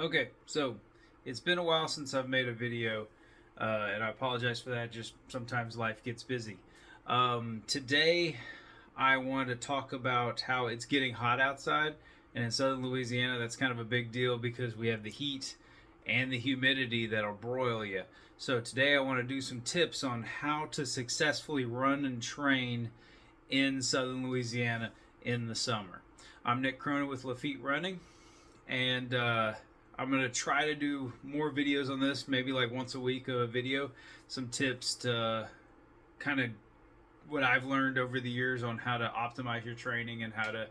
Okay, so it's been a while since I've made a video, and I apologize for that. Just sometimes life gets busy. Today, I want to talk about how it's getting hot outside, and in southern Louisiana, that's kind of a big deal because we have the heat and the humidity that'll broil you. So today, I want to do some tips on how to successfully run and train in southern Louisiana in the summer. I'm Nick Cronin with Lafitte Running, and I'm gonna try to do more videos on this, maybe like once a week of a video, some tips to kind of what I've learned over the years on how to optimize your training and how to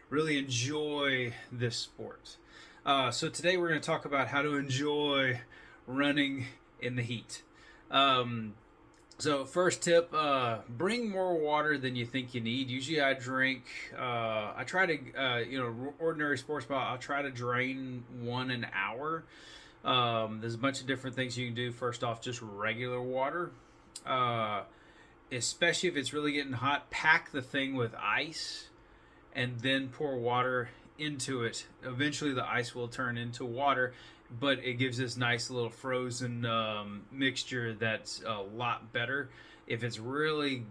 really enjoy this sport. So today we're going to talk about how to enjoy running in the heat. Um, so first tip, bring more water than you think you need. Usually I drink, I try to, ordinary sports bottle, I'll try to drain one an hour. There's a bunch of different things you can do. First off, just regular water. Especially if it's really getting hot, pack the thing with ice and then pour water into it. Eventually the ice will turn into water, but it gives this nice little frozen mixture that's a lot better. If it's really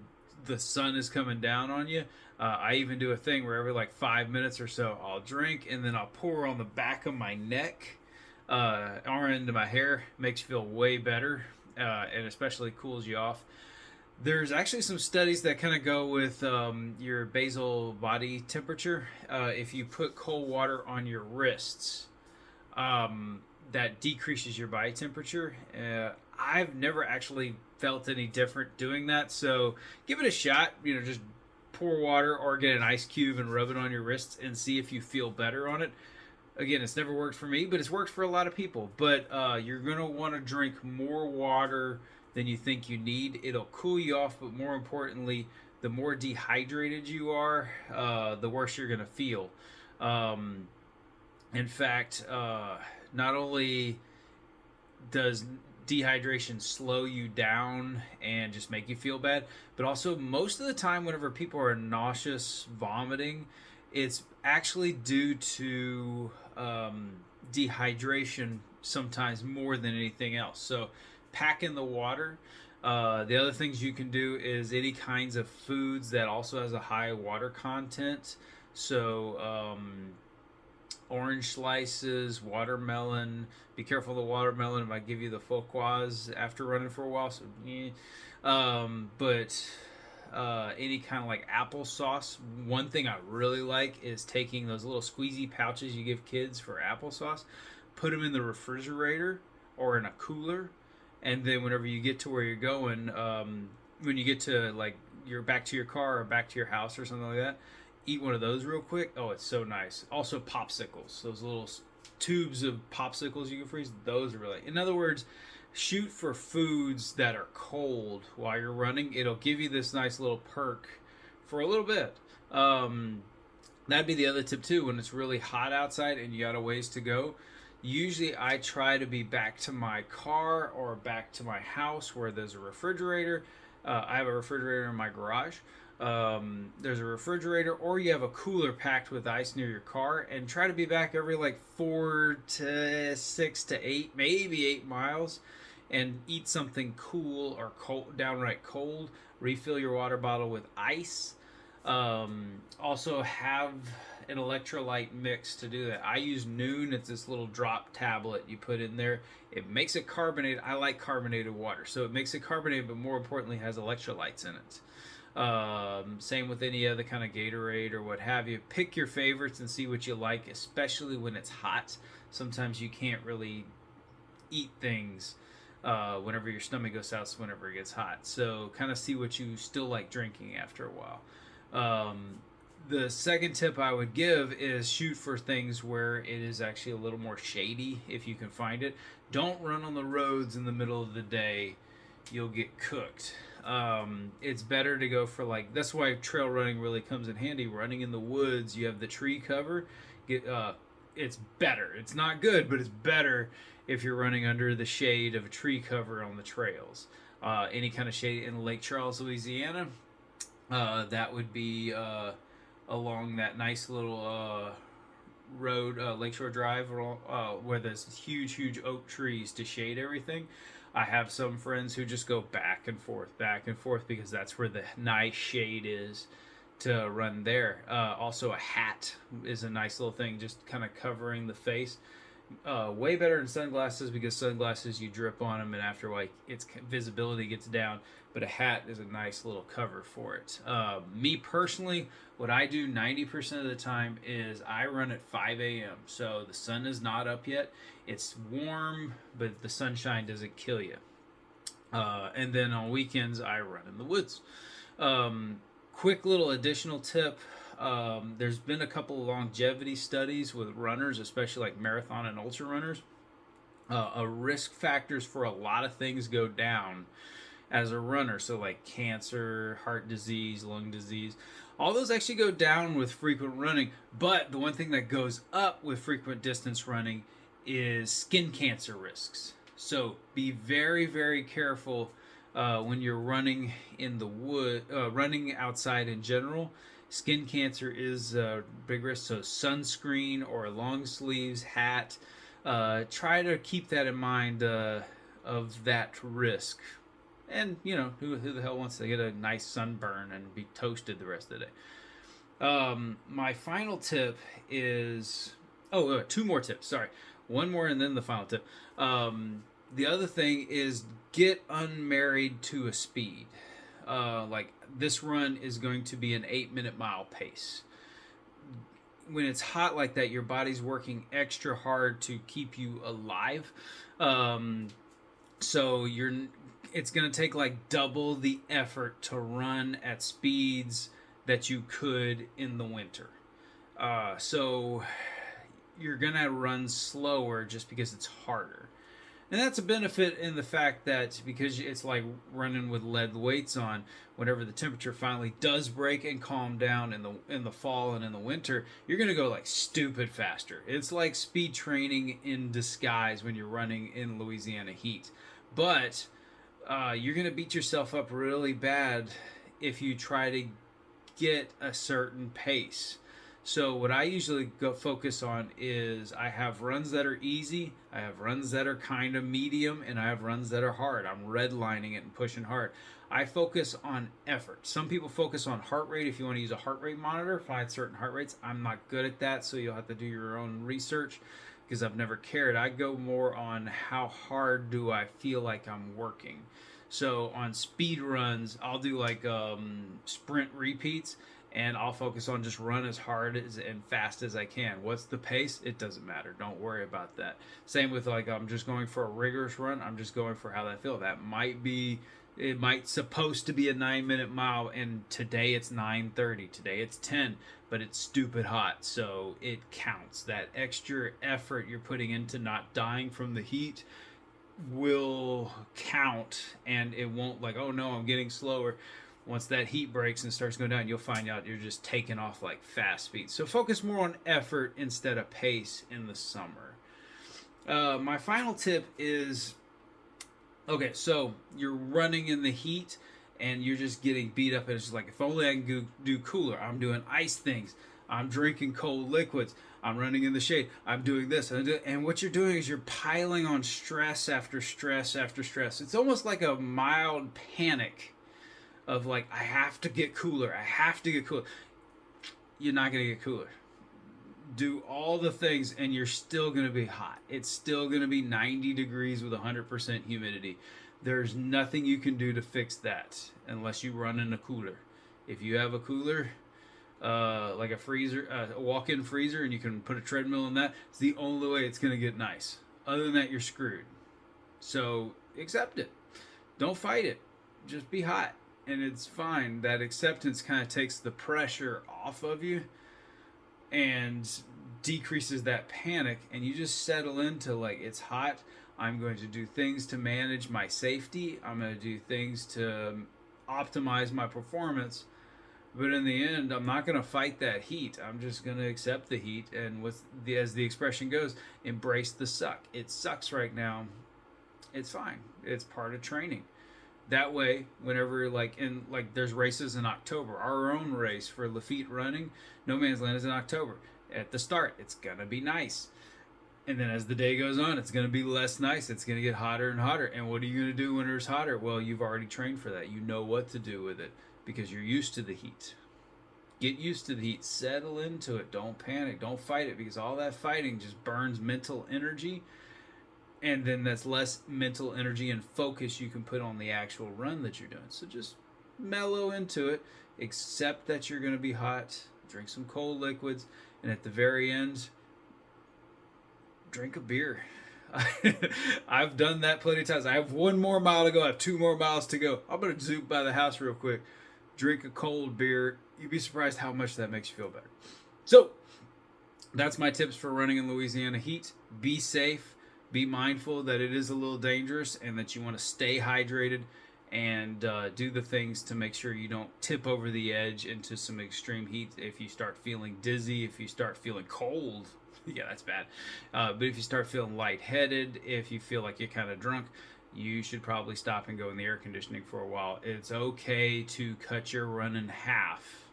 the sun is coming down on you, I even do a thing where every like 5 minutes or so I'll drink and then I'll pour on the back of my neck or into my hair. Makes you feel way better, and especially cools you off. There's actually some studies that kind of go with your basal body temperature. If you put cold water on your wrists, that decreases your body temperature. I've never actually felt any different doing that, so give it a shot. Just pour water or get an ice cube and rub it on your wrists and see if you feel better on it. Again, it's never worked for me, but it's worked for a lot of people. But you're going to want to drink more water than you think you need. It'll cool you off, but more importantly, the more dehydrated you are, the worse you're going to feel. In fact, not only does dehydration slow you down and just make you feel bad, but also most of the time whenever people are nauseous, vomiting, it's actually due to dehydration sometimes more than anything else. So pack in the water. The other things you can do is any kinds of foods that also has a high water content. So orange slices, watermelon. Be careful of the watermelon. It might give you the faux after running for a while. So, but any kind of like applesauce. One thing I really like is taking those little squeezy pouches you give kids for applesauce, put them in the refrigerator or in a cooler, and then whenever you get to where you're going, when you get to like you're back to your car or back to your house or something like that, eat one of those real quick. Oh, it's so nice. Also popsicles, those little tubes of popsicles you can freeze, those are really, in other words, shoot for foods that are cold while you're running. It'll give you this nice little perk for a little bit. That'd be the other tip too. When it's really hot outside and you got a ways to go, usually I try to be back to my car or back to my house where there's a refrigerator. I have a refrigerator in my garage. There's a refrigerator, or you have a cooler packed with ice near your car, and try to be back every like 4 to 6 to 8, maybe 8 miles, and eat something cool or cold, downright cold. Refill your water bottle with ice. Also have an electrolyte mix to do that. I use Noon. It's this little drop tablet you put in there. It makes it carbonated. I like carbonated water, so it makes it carbonated, but more importantly has electrolytes in it. Same with any other kind of Gatorade or what have you. Pick your favorites and see what you like, especially when it's hot. Sometimes you can't really eat things whenever your stomach goes south, whenever it gets hot. So kind of see what you still like drinking after a while. The second tip I would give is shoot for things where it is actually a little more shady if you can find it. Don't run on the roads in the middle of the day. You'll get cooked. It's better to go for like, that's why trail running really comes in handy. Running in the woods, you have the tree cover. It's better. It's not good, but it's better if you're running under the shade of a tree cover on the trails. Any kind of shade in Lake Charles, Louisiana, that would be along that nice little Road, Lakeshore Drive, where there's huge oak trees to shade everything. I have some friends who just go back and forth because that's where the nice shade is to run there. Also, a hat is a nice little thing, just kind of covering the face. Way better than sunglasses because sunglasses you drip on them and after like its visibility gets down. But a hat is a nice little cover for it. Me personally, what I do 90% of the time is I run at 5 a.m. So the sun is not up yet. It's warm, but the sunshine doesn't kill you. And then on weekends, I run in the woods. Quick little additional tip. There's been a couple of longevity studies with runners, especially like marathon and ultra runners. Risk factors for a lot of things go down as a runner. So like cancer, heart disease, lung disease, all those actually go down with frequent running. But the one thing that goes up with frequent distance running is skin cancer risks. So be very careful when you're running in the wood, running outside in general. Skin cancer is a big risk, so sunscreen or long sleeves, hat. Try to keep that in mind of that risk. And, you know, who the hell wants to get a nice sunburn and be toasted the rest of the day? My final tip is... Oh, two more tips, sorry. One more and then the final tip. The other thing is get unmarried to a speed. Like this run is going to be an 8-minute mile pace. When it's hot like that, your body's working extra hard to keep you alive. So it's going to take like double the effort to run at speeds that you could in the winter. So you're going to run slower just because it's harder. And that's a benefit in the fact that because it's like running with lead weights on, whenever the temperature finally does break and calm down in the fall and in the winter, you're going to go like stupid faster. It's like speed training in disguise when you're running in Louisiana heat. But you're going to beat yourself up really bad if you try to get a certain pace. So what I usually focus on is I have runs that are easy, I have runs that are kind of medium, and I have runs that are hard. I'm redlining it and pushing hard. I focus on effort. Some people focus on heart rate. If you want to use a heart rate monitor, find certain heart rates. I'm not good at that, so you'll have to do your own research because I've never cared. I go more on how hard do I feel like I'm working. So on speed runs, I'll do like sprint repeats. And I'll focus on just run as hard and fast as I can. What's the pace? It doesn't matter. Don't worry about that. Same with like I'm just going for a rigorous run. I'm just going for how I feel. It might supposed to be a 9-minute mile, and today it's 9:30. Today it's 10, but it's stupid hot, so it counts. That extra effort you're putting into not dying from the heat will count, and it won't like, oh no, I'm getting slower. Once that heat breaks and starts going down, you'll find out you're just taking off like fast speed. So focus more on effort instead of pace in the summer. My final tip is, okay, so you're running in the heat and you're just getting beat up. And it's just like, if only I can do cooler. I'm doing ice things. I'm drinking cold liquids. I'm running in the shade. I'm doing this. And what you're doing is you're piling on stress after stress after stress. It's almost like a mild panic of like, I have to get cooler. I have to get cooler. You're not going to get cooler. Do all the things and you're still going to be hot. It's still going to be 90 degrees with 100% humidity. There's nothing you can do to fix that unless you run in a cooler. If you have a cooler, like a freezer, a walk-in freezer, and you can put a treadmill in that, it's the only way it's going to get nice. Other than that, you're screwed. So accept it. Don't fight it. Just be hot. And it's fine. That acceptance kind of takes the pressure off of you and decreases that panic, and you just settle into like, it's hot. I'm going to do things to manage my safety. I'm going to do things to optimize my performance. But in the end, I'm not going to fight that heat. I'm just going to accept the heat. And as the expression goes, embrace the suck. It sucks right now. It's fine. It's part of training. That way, whenever there's races in October. Our own race for Lafitte running, No Man's Land is in October. At the start, it's going to be nice. And then as the day goes on, it's going to be less nice. It's going to get hotter and hotter. And what are you going to do when it's hotter? Well, you've already trained for that. You know what to do with it because you're used to the heat. Get used to the heat. Settle into it. Don't panic. Don't fight it because all that fighting just burns mental energy. And then that's less mental energy and focus you can put on the actual run that you're doing. So just mellow into it. Accept that you're going to be hot. Drink some cold liquids. And at the very end, drink a beer. I've done that plenty of times. I have 1 more mile to go. I have 2 more miles to go. I'm going to zoom by the house real quick. Drink a cold beer. You'd be surprised how much that makes you feel better. So, that's my tips for running in Louisiana heat. Be safe. Be mindful that it is a little dangerous and that you want to stay hydrated and do the things to make sure you don't tip over the edge into some extreme heat. If you start feeling dizzy, if you start feeling cold, yeah, that's bad. But if you start feeling lightheaded, if you feel like you're kind of drunk, you should probably stop and go in the air conditioning for a while. It's okay to cut your run in half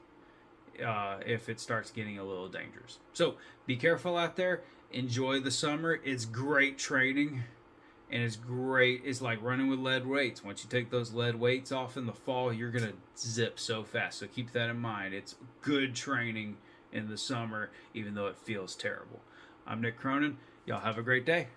if it starts getting a little dangerous. So be careful out there. Enjoy the summer. It's great training. And it's great. It's like running with lead weights. Once you take those lead weights off in the fall, you're going to zip so fast. So keep that in mind. It's good training in the summer, even though it feels terrible. I'm Nick Cronin. Y'all have a great day.